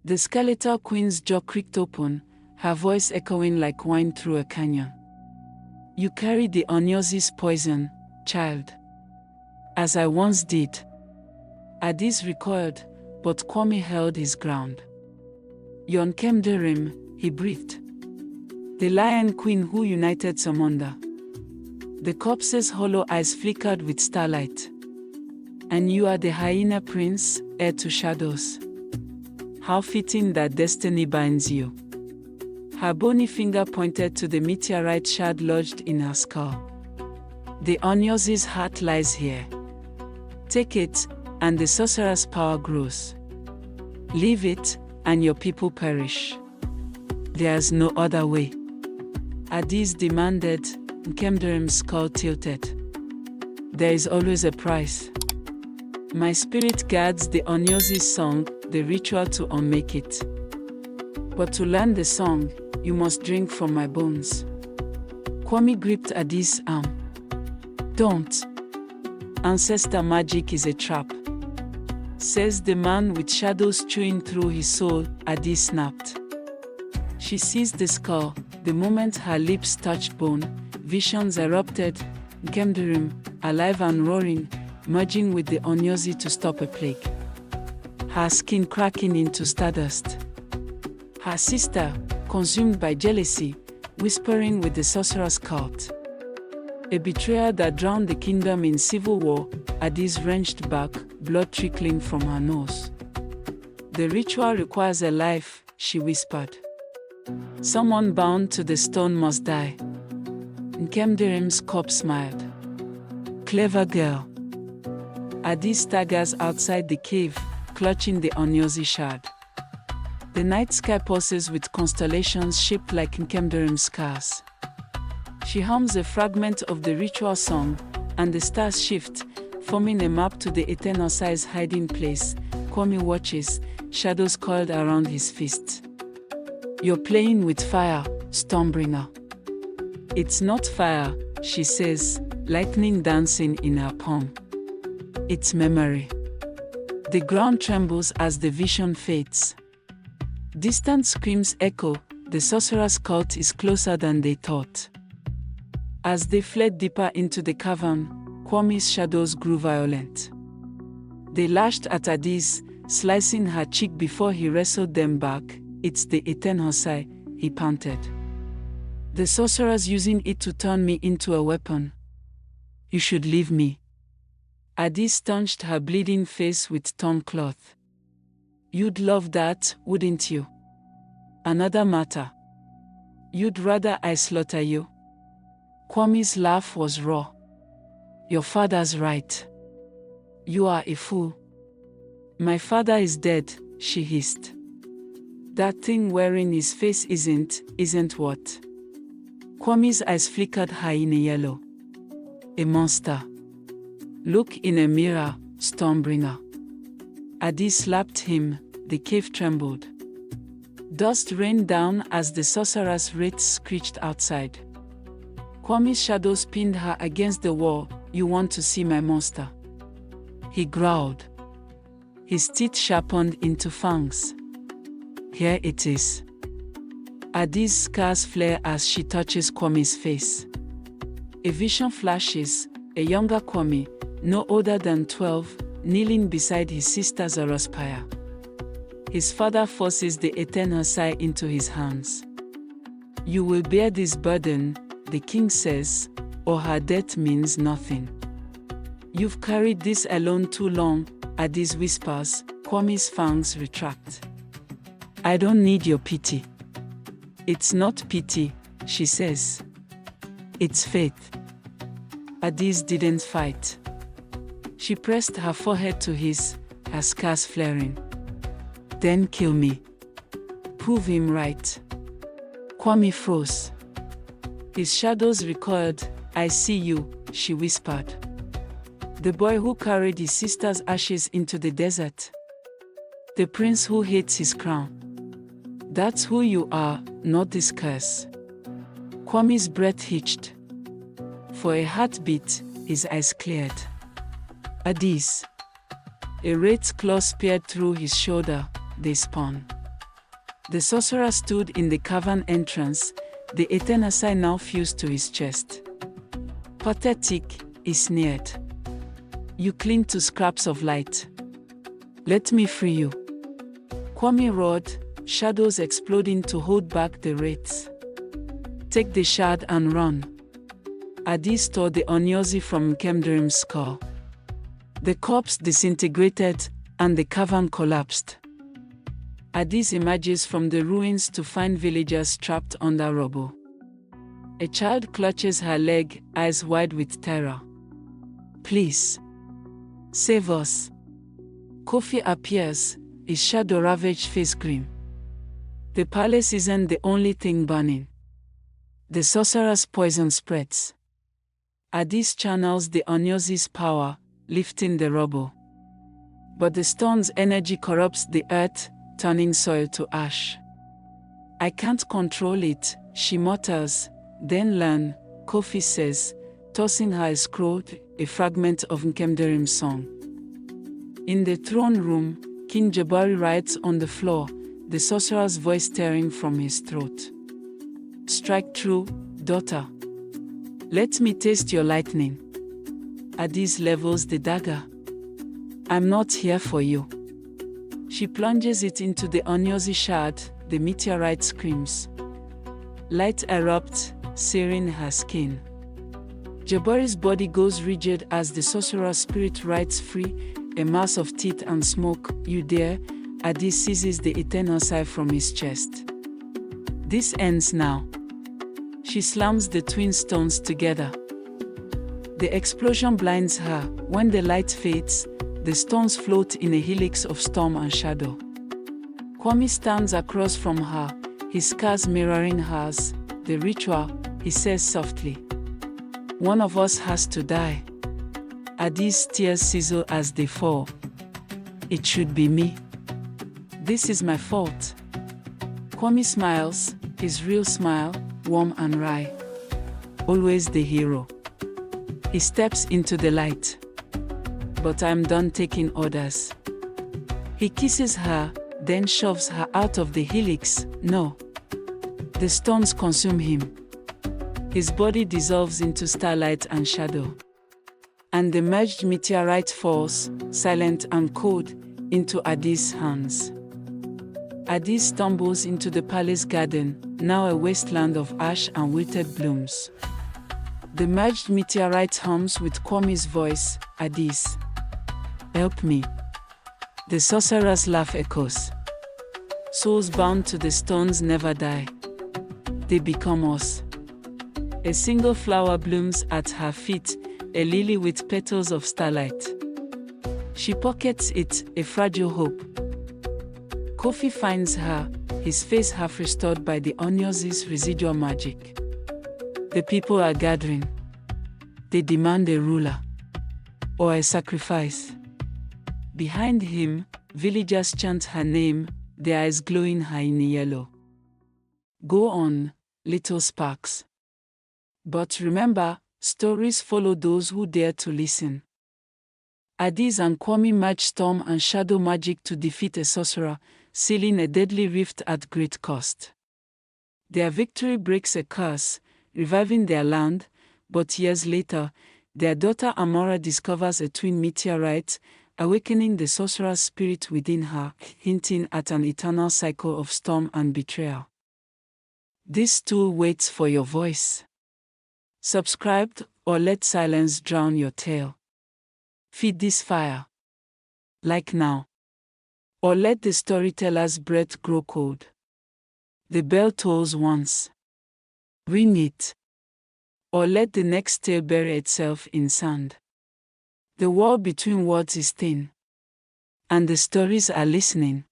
The skeletal queen's jaw creaked open, her voice echoing like wine through a canyon. You carry the Onyosi's poison, child. As I once did. Adis recoiled, but Kwame held his ground. Yon Kemderim, he breathed. The lion queen who united Samunda. The corpse's hollow eyes flickered with starlight. And you are the hyena prince, heir to shadows. How fitting that destiny binds you. Her bony finger pointed to the meteorite shard lodged in her skull. The Onyosi's heart lies here. Take it, and the sorcerer's power grows. Leave it, and your people perish. There's no other way. Adis demanded, Nkemderim's skull tilted. There is always a price. My spirit guards the Onyosi's song, the ritual to unmake it. But to learn the song, you must drink from my bones. Kwame gripped Adis' arm. Don't. Ancestor magic is a trap. Says the man with shadows chewing through his soul, Adis snapped. She seized the skull. The moment her lips touched bone, visions erupted, Nkemderim, alive and roaring, merging with the Onyosi to stop a plague. Her skin cracking into stardust. Her sister, consumed by jealousy, whispering with the sorcerer's cult. A betrayal that drowned the kingdom in civil war, Adis wrenched back, blood trickling from her nose. The ritual requires a life, she whispered. Someone bound to the stone must die. Nkemderim's corpse smiled. Clever girl. Adis staggers outside the cave, clutching the Onyosi shard. The night sky pulses with constellations shaped like Nkemderim's scars. She hums a fragment of the ritual song, and the stars shift, forming a map to the eternal size hiding place. Kwame watches, shadows coiled around his fist. You're playing with fire, Stormbringer. It's not fire, she says, lightning dancing in her palm. It's memory. The ground trembles as the vision fades. Distant screams echo, the sorcerer's cult is closer than they thought. As they fled deeper into the cavern, Kwame's shadows grew violent. They lashed at Adis, slicing her cheek before he wrestled them back. It's the Etenhosai, he panted. The sorcerer's using it to turn me into a weapon. You should leave me. Adis stanched her bleeding face with torn cloth. You'd love that, wouldn't you? Another matter. You'd rather I slaughter you? Kwame's laugh was raw. Your father's right. You are a fool. My father is dead, she hissed. That thing wearing his face isn't what? Kwame's eyes flickered hyena yellow. A monster. Look in a mirror, Stormbringer. Adis slapped him, the cave trembled. Dust rained down as the sorcerer's wraiths screeched outside. Kwame's shadows pinned her against the wall. You want to see my monster? He growled. His teeth sharpened into fangs. Here it is. Adis' scars flare as she touches Kwame's face. A vision flashes, a younger Kwame, no older than 12, kneeling beside his sister Zorospire. His father forces the Etenhosai into his hands. You will bear this burden, the king says, or her death means nothing. You've carried this alone too long, Adis whispers. Kwame's fangs retract. I don't need your pity. It's not pity, she says. It's faith. Adis didn't fight. She pressed her forehead to his, her scars flaring. Then kill me. Prove him right. Kwame froze. His shadows recoiled. I see you, she whispered. The boy who carried his sister's ashes into the desert. The prince who hates his crown. That's who you are, not this curse. Kwame's breath hitched. For a heartbeat, his eyes cleared. Adis. A wraith's claw speared through his shoulder, they spun. The sorcerer stood in the cavern entrance, the eternasai now fused to his chest. Pathetic, he sneered. You cling to scraps of light. Let me free you. Kwame roared, shadows exploding to hold back the wraiths. Take the shard and run. Adis tore the onyosi from Nkemdirim's skull. The corpse disintegrated, and the cavern collapsed. Adis emerges from the ruins to find villagers trapped under rubble. A child clutches her leg, eyes wide with terror. Please. Save us. Kofi appears, his shadow-ravaged face grim. The palace isn't the only thing burning. The sorcerer's poison spreads. Adis channels the Onyosi's power, lifting the rubble. But the stone's energy corrupts the earth, turning soil to ash. I can't control it, she mutters. Then learn, Kofi says, tossing her a scroll, a fragment of Nkemdirim's song. In the throne room, King Jabari writes on the floor, the sorcerer's voice tearing from his throat. Strike true, daughter. Let me taste your lightning. Adis levels the dagger. I'm not here for you. She plunges it into the Onyosi shard, the meteorite screams. Light erupts, searing her skin. Jabari's body goes rigid as the sorcerer's spirit rides free, a mass of teeth and smoke. You dare? Adis seizes the eternasai from his chest. This ends now. She slams the twin stones together. The explosion blinds her. When the light fades, the stones float in a helix of storm and shadow. Kwame stands across from her, his scars mirroring hers. The ritual, he says softly. One of us has to die. Adis' tears sizzle as they fall. It should be me. This is my fault. Kwame smiles, his real smile, warm and wry. Always the hero. He steps into the light. But I'm done taking orders. He kisses her, then shoves her out of the helix. No. The stones consume him. His body dissolves into starlight and shadow. And the merged meteorite falls, silent and cold, into Adis' hands. Adis stumbles into the palace garden, now a wasteland of ash and wilted blooms. The merged meteorite hums with Kwame's voice, Adis. Help me. The sorcerer's laugh echoes. Souls bound to the stones never die. They become us. A single flower blooms at her feet, a lily with petals of starlight. She pockets it, a fragile hope. Kofi finds her, his face half restored by the Onyosi's residual magic. The people are gathering. They demand a ruler. Or a sacrifice. Behind him, villagers chant her name, their eyes glowing high in yellow. Go on, little sparks. But remember, stories follow those who dare to listen. Adis and Kwame merge storm and shadow magic to defeat a sorcerer, sealing a deadly rift at great cost. Their victory breaks a curse, reviving their land, but years later, their daughter Amora discovers a twin meteorite, awakening the sorcerer's spirit within her, hinting at an eternal cycle of storm and betrayal. This tool waits for your voice. Subscribe or let silence drown your tale. Feed this fire. Like now. Or let the storyteller's breath grow cold. The bell tolls once. Ring it. Or let the next tale bury itself in sand. The wall between words is thin. And the stories are listening.